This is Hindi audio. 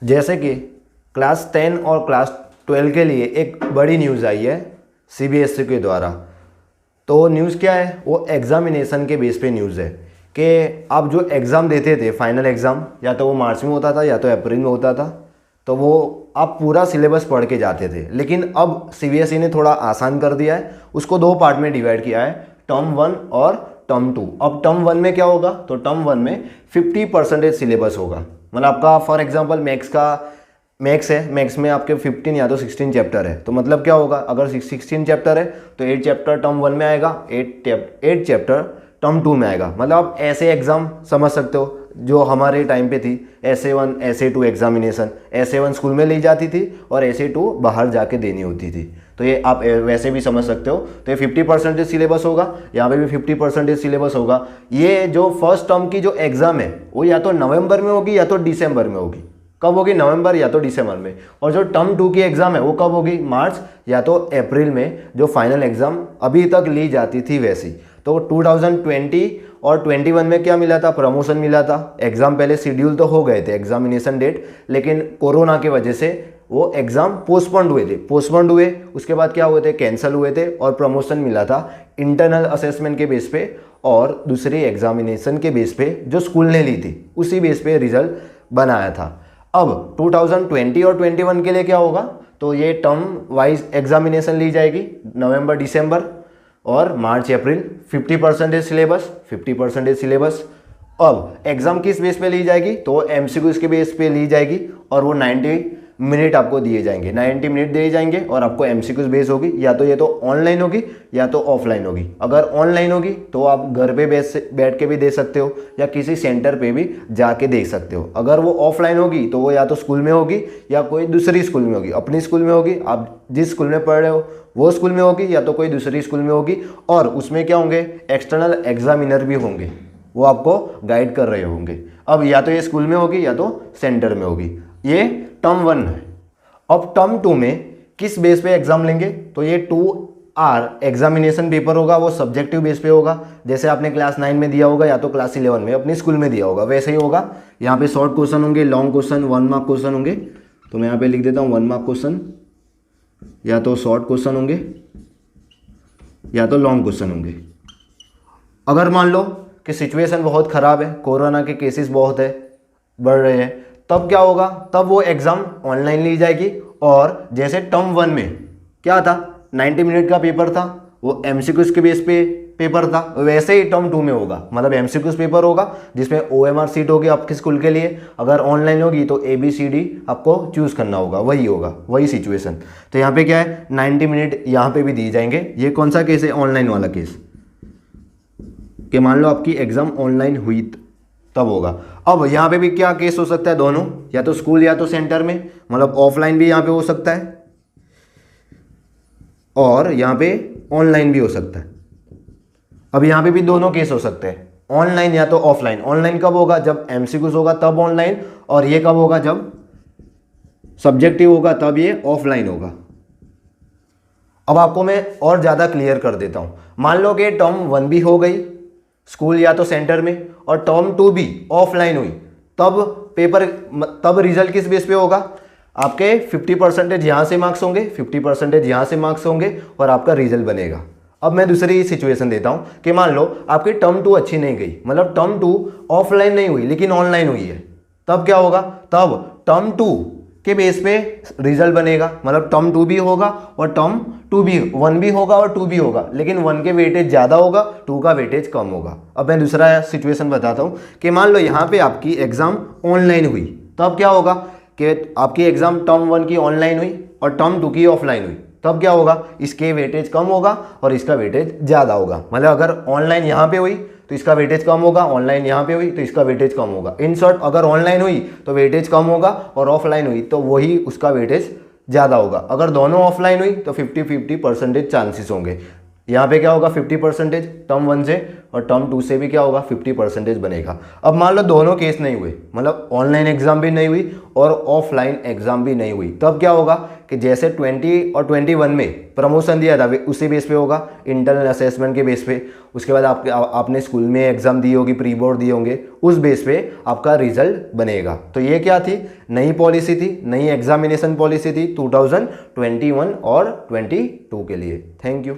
जैसे कि क्लास 10 और क्लास 12 के लिए एक बड़ी न्यूज़ आई है सीबीएसई के द्वारा। तो न्यूज़ क्या है, वो एग्ज़ामिनेशन के बेस पे न्यूज़ है कि आप जो एग्ज़ाम देते थे फाइनल एग्ज़ाम, या तो वो मार्च में होता था या तो अप्रैल में होता था, तो वो आप पूरा सिलेबस पढ़ के जाते थे। लेकिन अब सीबीएसई ने थोड़ा आसान कर दिया है, उसको दो पार्ट में डिवाइड किया है, टर्म 1 और टर्म 2। अब टर्म 1 में क्या होगा, तो टर्म 1 में 50% सिलेबस होगा। मतलब आपका फॉर एग्जांपल मैथ्स है, मैथ्स में आपके 15 या तो 16 चैप्टर है, तो मतलब क्या होगा, अगर 16 चैप्टर है तो 8 चैप्टर टर्म 1 में आएगा, 8 चैप्टर टर्म 2 में आएगा। मतलब आप ऐसे एग्जाम समझ सकते हो जो हमारे टाइम पे थी, SA1 SA2 examination, SA1 school में ली जाती थी और SA2 बाहर जाके देनी होती थी। तो ये आप वैसे भी समझ सकते हो। तो ये 50% सिलेबस होगा, यहाँ पे भी 50% सिलेबस होगा। ये जो फर्स्ट टर्म की जो एग्ज़ाम है वो या तो नवंबर में होगी या तो दिसंबर में होगी। कब होगी, नवंबर या तो दिसंबर में। और जो टर्म 2 की एग्ज़ाम है वो कब होगी, मार्च या तो अप्रैल में, जो फाइनल एग्ज़ाम अभी तक ली जाती थी वैसी। तो 2020 और 21 में क्या मिला था, प्रमोशन मिला था। एग्ज़ाम पहले शेड्यूल तो हो गए थे एग्जामिनेशन डेट, लेकिन कोरोना की वजह से वो एग्ज़ाम पोस्टपोन्ड हुए। उसके बाद क्या हुए थे, कैंसिल हुए थे, और प्रमोशन मिला था इंटरनल असेसमेंट के बेस पे और दूसरी एग्जामिनेशन के बेस पे जो स्कूल ने ली थी, उसी बेस पे रिजल्ट बनाया था। अब 2020 और 21 के लिए क्या होगा, तो ये टर्म वाइज एग्जामिनेशन ली जाएगी, नवंबर दिसंबर और मार्च अप्रैल। 50% सिलेबस। अब एग्जाम किस बेस पे ली जाएगी, तो एमसीक्यूज के बेस पे ली जाएगी, और वो 90 मिनट आपको दिए जाएंगे, 90 मिनट दिए जाएंगे, और आपको एमसीक्यूज बेस होगी, या तो ये तो ऑनलाइन होगी या तो ऑफलाइन होगी। अगर ऑनलाइन होगी तो आप घर पे बैठ के भी दे सकते हो या किसी सेंटर पे भी जाके देख सकते हो। अगर वो ऑफलाइन होगी तो वो या तो स्कूल में होगी या कोई दूसरी स्कूल में होगी, अपनी स्कूल में होगी, आप जिस स्कूल में पढ़ रहे हो वो स्कूल में होगी, या तो कोई दूसरी स्कूल में होगी। और उसमें क्या होंगे, एक्सटर्नल एग्जामिनर भी होंगे, वो आपको गाइड कर रहे होंगे। अब या तो ये स्कूल में होगी या तो सेंटर में होगी। ये टर्म 1 है। अब टर्म 2 में किस बेस पे एग्जाम लेंगे, तो ये 2R एग्जामिनेशन पेपर होगा, वो सब्जेक्टिव बेस पे होगा। जैसे आपने क्लास 9 में दिया होगा या तो क्लास 11 में अपनी स्कूल में दिया होगा, वैसे ही होगा। यहाँ पे शॉर्ट क्वेश्चन होंगे, लॉन्ग क्वेश्चन, 1 मार्क क्वेश्चन होंगे। तो मैं यहाँ पे लिख देता हूँ 1 मार्क क्वेश्चन, या तो शॉर्ट क्वेश्चन होंगे या तो लॉन्ग क्वेश्चन होंगे। अगर मान लो कि सिचुएशन बहुत ख़राब है, कोरोना के केसेस बहुत है, बढ़ रहे हैं, तब क्या होगा, तब वो एग्ज़ाम ऑनलाइन ली जाएगी। और जैसे टर्म 1 में क्या था, 90 मिनट का पेपर था, वो एमसीक्यूज के बेस पे पेपर था, वैसे ही टर्म 2 में होगा। मतलब एमसीक्यूज पेपर होगा जिसमें OMR सीट होगी आपके स्कूल के लिए। अगर ऑनलाइन होगी तो ABCD आपको चूज़ करना होगा, वही होगा, वही सिचुएशन। तो यहाँ पे क्या है, 90 मिनट यहाँ पे भी दिए जाएंगे। ये कौन सा केस है, ऑनलाइन वाला केस, कि मान लो आपकी एग्ज़ाम ऑनलाइन हुई तब होगा। अब यहाँ पे भी क्या केस हो सकता है, दोनों, या तो स्कूल या तो सेंटर में, मतलब ऑफलाइन भी यहाँ पे हो सकता है और यहाँ पे ऑनलाइन भी हो सकता है। अब यहाँ पे भी दोनों केस हो सकते हैं, ऑनलाइन या तो ऑफलाइन। ऑनलाइन कब होगा, जब एमसीक्यूज होगा तब ऑनलाइन, और ये कब होगा, जब सब्जेक्टिव होगा तब ये ऑफलाइन होगा। अब आपको मैं और ज़्यादा क्लियर कर देता हूँ। मान लो कि टर्म 1 भी हो गई स्कूल या तो सेंटर में, और टर्म 2 भी ऑफलाइन हुई, तब रिजल्ट किस बेस पे होगा, आपके 50% यहाँ से मार्क्स होंगे, 50% यहाँ से मार्क्स होंगे, और आपका रिजल्ट बनेगा। अब मैं दूसरी सिचुएशन देता हूँ कि मान लो आपकी टर्म 2 अच्छी नहीं गई, मतलब टर्म 2 ऑफलाइन नहीं हुई लेकिन ऑनलाइन हुई है, तब क्या होगा, तब टर्म 2 के बेस पे रिजल्ट बनेगा। मतलब टर्म 2 भी होगा और टर्म 2 भी, 1 भी होगा और 2 भी होगा, लेकिन 1 के वेटेज ज़्यादा होगा, 2 का वेटेज कम होगा। अब मैं दूसरा सिचुएशन बताता हूँ कि मान लो यहाँ पे आपकी एग्ज़ाम ऑनलाइन हुई, तब क्या होगा कि आपकी एग्ज़ाम टर्म 1 की ऑनलाइन हुई और टर्म 2 की ऑफलाइन हुई, तब क्या होगा, इसके वेटेज कम होगा और इसका वेटेज ज़्यादा होगा। मतलब अगर ऑनलाइन यहाँ पे हुई तो इसका वेटेज कम होगा, ऑनलाइन यहाँ पे हुई तो इसका वेटेज कम होगा। इन शॉर्ट, अगर ऑनलाइन हुई तो वेटेज कम होगा और ऑफलाइन हुई तो वही उसका वेटेज ज़्यादा होगा। अगर दोनों ऑफलाइन हुई तो 50-50% चांसेस होंगे। यहाँ पे क्या होगा, 50% टर्म 1 से, और टर्म 2 से भी क्या होगा, 50% बनेगा। अब मान लो दोनों केस नहीं हुए, मतलब ऑनलाइन एग्जाम भी नहीं हुई और ऑफलाइन एग्जाम भी नहीं हुई, तब क्या होगा कि जैसे 20 और 21 में प्रमोशन दिया था उसी बेस पे होगा, इंटरनल असेसमेंट के बेस पे। उसके बाद आपने स्कूल में एग्जाम दी होगी, प्री बोर्ड दिए होंगे, उस बेस पे आपका रिजल्ट बनेगा। तो ये क्या थी, नई पॉलिसी थी, नई एग्जामिनेशन पॉलिसी थी 2021 और 22 के लिए। Thank you.